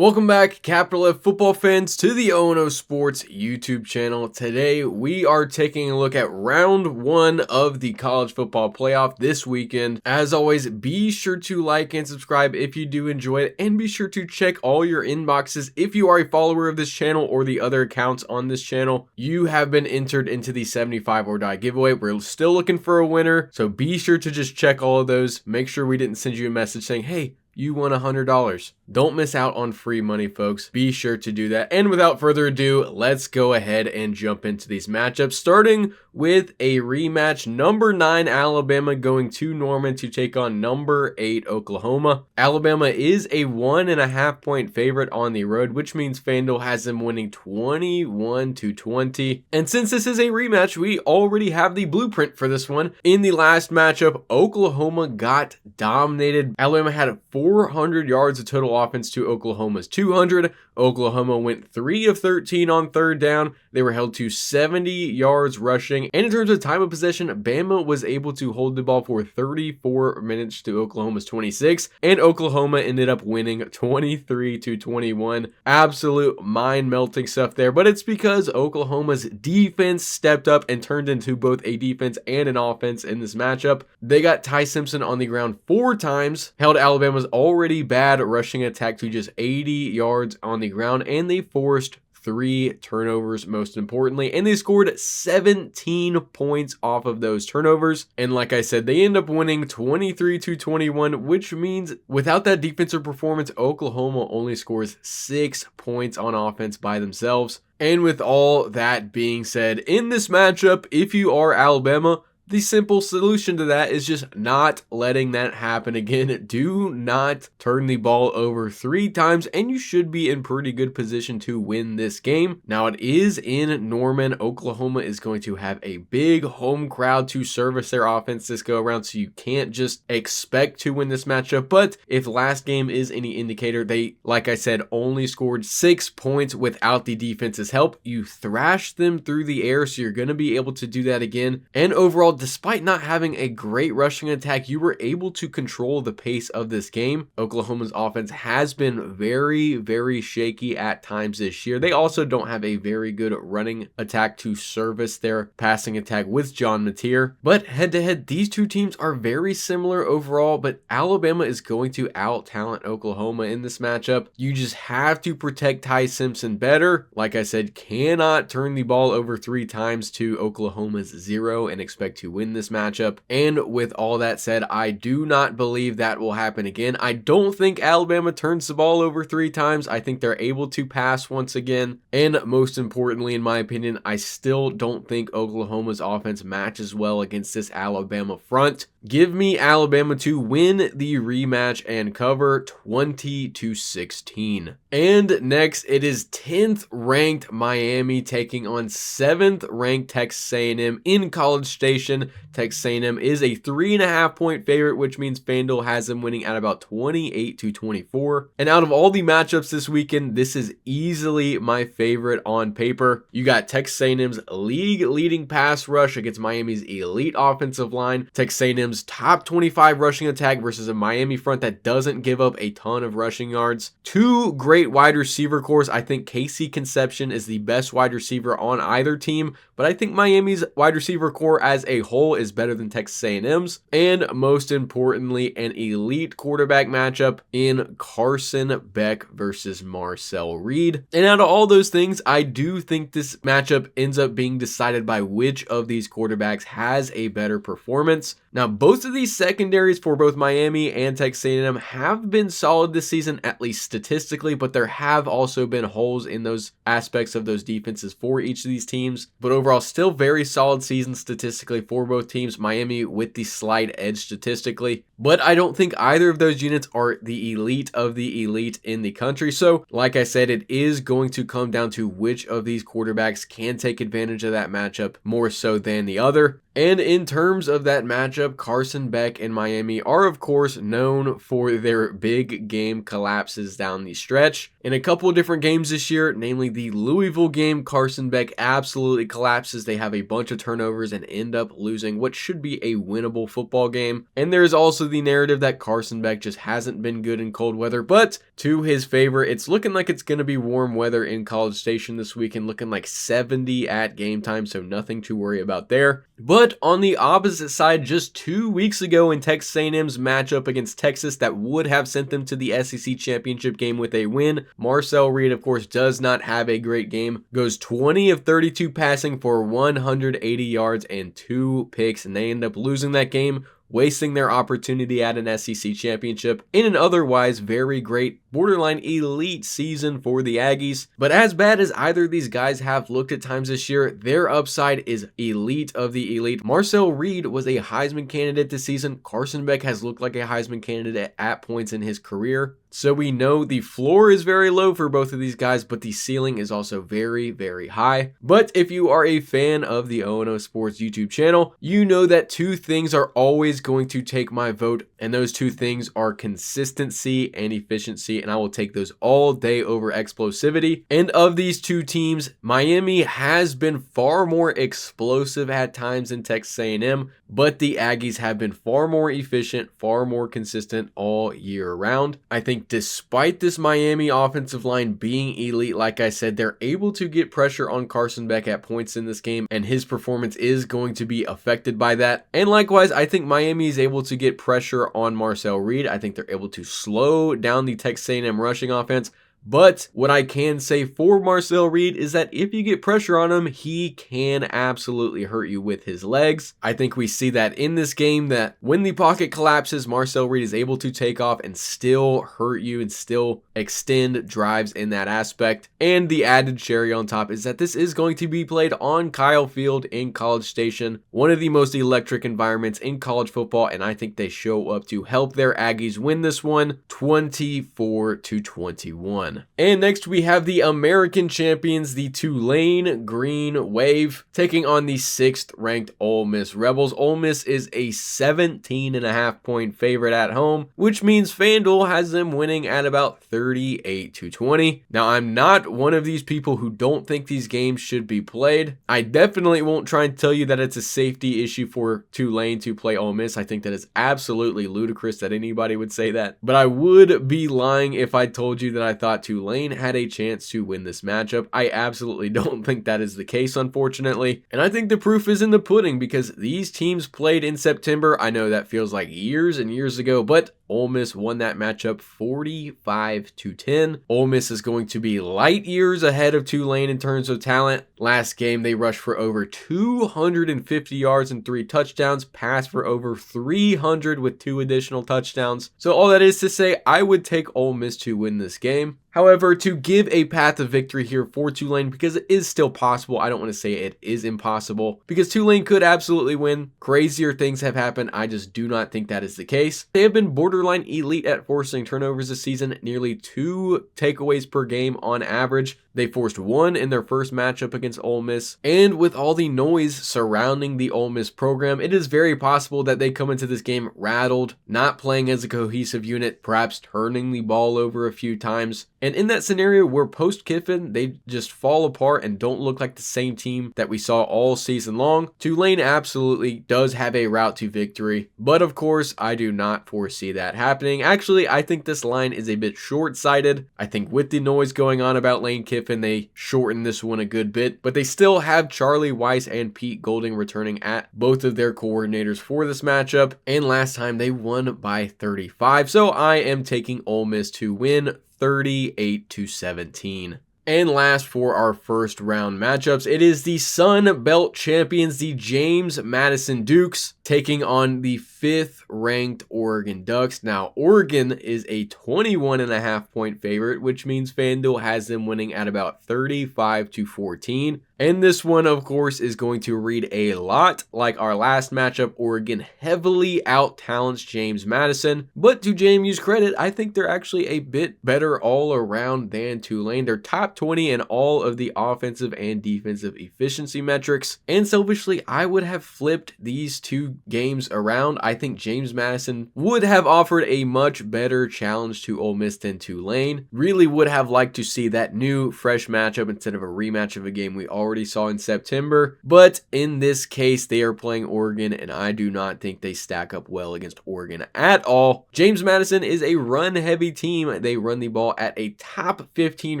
Welcome back, Capital F football fans, to the O&O Sports YouTube channel. Today, we are taking a look at round one of the college football playoff this weekend. As always, be sure to like and subscribe if you do enjoy it, and be sure to check all your inboxes if you are a follower of this channel or the other accounts on this channel. You have been entered into the 75 or die giveaway. We're still looking for a winner, so be sure to just check all of those. Make sure we didn't send you a message saying, hey, you won $100. Don't miss out on free money, folks. Be sure to do that. And without further ado, let's go ahead and jump into these matchups, starting with a rematch. Number 9 Alabama going to Norman to take on number 8 Oklahoma. Alabama is a 1.5 point favorite on the road, which means FanDuel has them winning 21-20. And since this is a rematch, we already have the blueprint for this one. In the last matchup, Oklahoma got dominated. Alabama had 400 yards of total offense to Oklahoma's 200. Oklahoma went 3 of 13 on third down. They were held to 70 yards rushing. And in terms of time of possession, Bama was able to hold the ball for 34 minutes to Oklahoma's 26. And Oklahoma ended up winning 23-21. Absolute mind-melting stuff there. But it's because Oklahoma's defense stepped up and turned into both a defense and an offense in this matchup. They got Ty Simpson on the ground 4 times, held Alabama's already bad rushing attack to just 80 yards on the ground, and they forced 3 turnovers, most importantly, and they scored 17 points off of those turnovers. And like I said, they end up winning 23-21, which means without that defensive performance, Oklahoma only scores 6 points on offense by themselves. And with all that being said, in this matchup, if you are Alabama, the simple solution to that is just not letting that happen again. Do not turn the ball over 3 times, and you should be in pretty good position to win this game. Now, it is in Norman. Oklahoma is going to have a big home crowd to service their offense this go around, so you can't just expect to win this matchup. But if last game is any indicator, they, like I said, only scored 6 points without the defense's help. You thrashed them through the air, so you're going to be able to do that again. And overall, despite not having a great rushing attack, you were able to control the pace of this game. Oklahoma's offense has been very, very shaky at times this year. They also don't have a very good running attack to service their passing attack with John Mateer. But head-to-head, these two teams are very similar overall, but Alabama is going to out-talent Oklahoma in this matchup. You just have to protect Ty Simpson better. Like I said, cannot turn the ball over 3 times to Oklahoma's 0 and expect to win this matchup. And with all that said, I do not believe that will happen again. I don't think Alabama turns the ball over 3 times. I think they're able to pass once again. And most importantly, in my opinion, I still don't think Oklahoma's offense matches well against this Alabama front. Give me Alabama to win the rematch and cover 20-16. And next, it is 10th ranked Miami taking on 7th ranked Texas A&M in College Station. Texas A&M is a 3.5 point favorite, which means FanDuel has them winning at about 28-24. And out of all the matchups this weekend, this is easily my favorite on paper. You got Texas A&M's league-leading pass rush against Miami's elite offensive line. Texas A&M's top 25 rushing attack versus a Miami front that doesn't give up a ton of rushing yards. 2 great wide receiver cores. I think Casey Conception is the best wide receiver on either team, but I think Miami's wide receiver core as a whole is better than Texas A&M's. And most importantly, an elite quarterback matchup in Carson Beck versus Marcel Reed. And out of all those things, I do think this matchup ends up being decided by which of these quarterbacks has a better performance. Now, both of these secondaries for both Miami and Texas A&M have been solid this season, at least statistically, but there have also been holes in those aspects of those defenses for each of these teams. But overall, still very solid season statistically for both teams. Miami with the slight edge statistically, but I don't think either of those units are the elite of the elite in the country. So, like I said, it is going to come down to which of these quarterbacks can take advantage of that matchup more so than the other. And in terms of that matchup, Carson Beck and Miami are of course known for their big game collapses down the stretch. In a couple of different games this year, namely the Louisville game, Carson Beck absolutely collapses. They have a bunch of turnovers and end up losing what should be a winnable football game. And there's also the narrative that Carson Beck just hasn't been good in cold weather, but to his favor, it's looking like it's going to be warm weather in College Station this weekend, looking like 70 at game time, so nothing to worry about there. But on the opposite side, just 2 weeks ago in Texas A&M's matchup against Texas that would have sent them to the SEC championship game with a win, Marcel Reed, of course, does not have a great game, goes 20 of 32 passing for 180 yards and 2 picks, and they end up losing that game, wasting their opportunity at an SEC championship in an otherwise very great, borderline elite season for the Aggies. But as bad as either of these guys have looked at times this year, their upside is elite of the elite. Marcel Reed was a Heisman candidate this season. Carson Beck has looked like a Heisman candidate at points in his career. So we know the floor is very low for both of these guys, but the ceiling is also very, very high. But if you are a fan of the O&O Sports YouTube channel, you know that 2 things are always going to take my vote, and those 2 things are consistency and efficiency, and I will take those all day over explosivity. And of these 2 teams, Miami has been far more explosive at times than Texas A&M, but the Aggies have been far more efficient, far more consistent all year round. I think despite this Miami offensive line being elite, like I said, they're able to get pressure on Carson Beck at points in this game, and his performance is going to be affected by that. And likewise, I think Miami is able to get pressure on Marcel Reed. I think they're able to slow down the Texas A&M rushing offense. But what I can say for Marcel Reed is that if you get pressure on him, he can absolutely hurt you with his legs. I think we see that in this game, that when the pocket collapses, Marcel Reed is able to take off and still hurt you and still extend drives in that aspect. And the added cherry on top is that this is going to be played on Kyle Field in College Station, one of the most electric environments in college football, and I think they show up to help their Aggies win this one 24-21. And next we have the American champions, the Tulane Green Wave, taking on the 6th ranked Ole Miss Rebels. Ole Miss is a 17.5 point favorite at home, which means FanDuel has them winning at about 38-20. Now, I'm not one of these people who don't think these games should be played. I definitely won't try and tell you that it's a safety issue for Tulane to play Ole Miss. I think that is absolutely ludicrous that anybody would say that, but I would be lying if I told you that I thought Tulane had a chance to win this matchup. I absolutely don't think that is the case, unfortunately. And I think the proof is in the pudding, because these teams played in September. I know that feels like years and years ago, but Ole Miss won that matchup 45-10. Ole Miss is going to be light years ahead of Tulane in terms of talent. Last game, they rushed for over 250 yards and 3 touchdowns, passed for over 300 with 2 additional touchdowns. So all that is to say, I would take Ole Miss to win this game. However, to give a path of victory here for Tulane, because it is still possible, I don't want to say it is impossible, because Tulane could absolutely win. Crazier things have happened. I just do not think that is the case. They have been borderline elite at forcing turnovers this season, nearly 2 takeaways per game on average. They forced 1 in their first matchup against Ole Miss. And with all the noise surrounding the Ole Miss program, it is very possible that they come into this game rattled, not playing as a cohesive unit, perhaps turning the ball over a few times. And in that scenario where post-Kiffin, they just fall apart and don't look like the same team that we saw all season long, Tulane absolutely does have a route to victory. But of course, I do not foresee that happening. Actually, I think this line is a bit short-sighted. I think with the noise going on about Lane Kiffin, they shortened this one a good bit. But they still have Charlie Weiss and Pete Golding returning at both of their coordinators for this matchup. And last time they won by 35. So I am taking Ole Miss to win 38-17. And last for our first round matchups, it is the Sun Belt champions, the James Madison Dukes, taking on the 5th ranked Oregon Ducks. Now, Oregon is a 21.5 point favorite, which means FanDuel has them winning at about 35-14. And this one, of course, is going to read a lot like our last matchup. Oregon heavily out-talents James Madison, but to JMU's credit, I think they're actually a bit better all around than Tulane. They're top 20 in all of the offensive and defensive efficiency metrics, and selfishly, I would have flipped these two games around. I think James Madison would have offered a much better challenge to Ole Miss than Tulane. Really would have liked to see that new, fresh matchup instead of a rematch of a game we already saw in September, but in this case, they are playing Oregon, and I do not think they stack up well against Oregon at all. James Madison is a run-heavy team. They run the ball at a top 15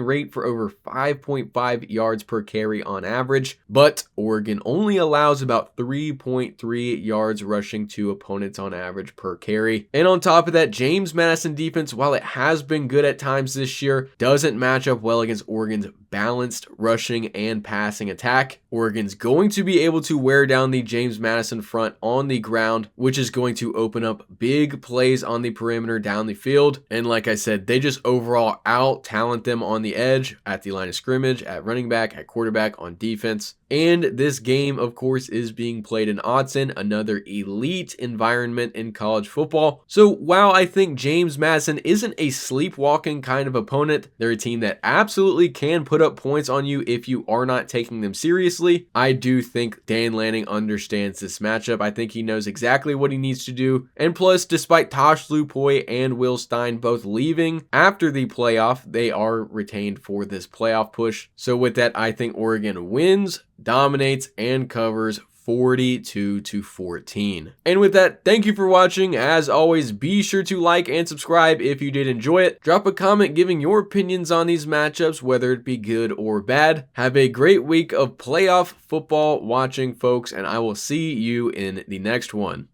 rate for over 5.5 yards per carry on average, but Oregon only allows about 3.3 yards rushing to opponents on average per carry. And on top of that, James Madison defense, while it has been good at times this year, doesn't match up well against Oregon's balanced rushing and passing attack. Oregon's going to be able to wear down the James Madison front on the ground, which is going to open up big plays on the perimeter down the field. And like I said, they just overall out-talent them on the edge, at the line of scrimmage, at running back, at quarterback, on defense. And this game, of course, is being played in Autzen, another elite environment in college football. So while I think James Madison isn't a sleepwalking kind of opponent, they're a team that absolutely can put up points on you if you are not taking them seriously. I do think Dan Lanning understands this matchup. I think he knows exactly what he needs to do. And plus, despite Tosh Lupoy and Will Stein both leaving after the playoff, they are retained for this playoff push. So with that, I think Oregon wins, dominates, and covers 42-14. And with that, thank you for watching. As always, be sure to like and subscribe if you did enjoy it. Drop a comment giving your opinions on these matchups, whether it be good or bad. Have a great week of playoff football watching, folks, and I will see you in the next one.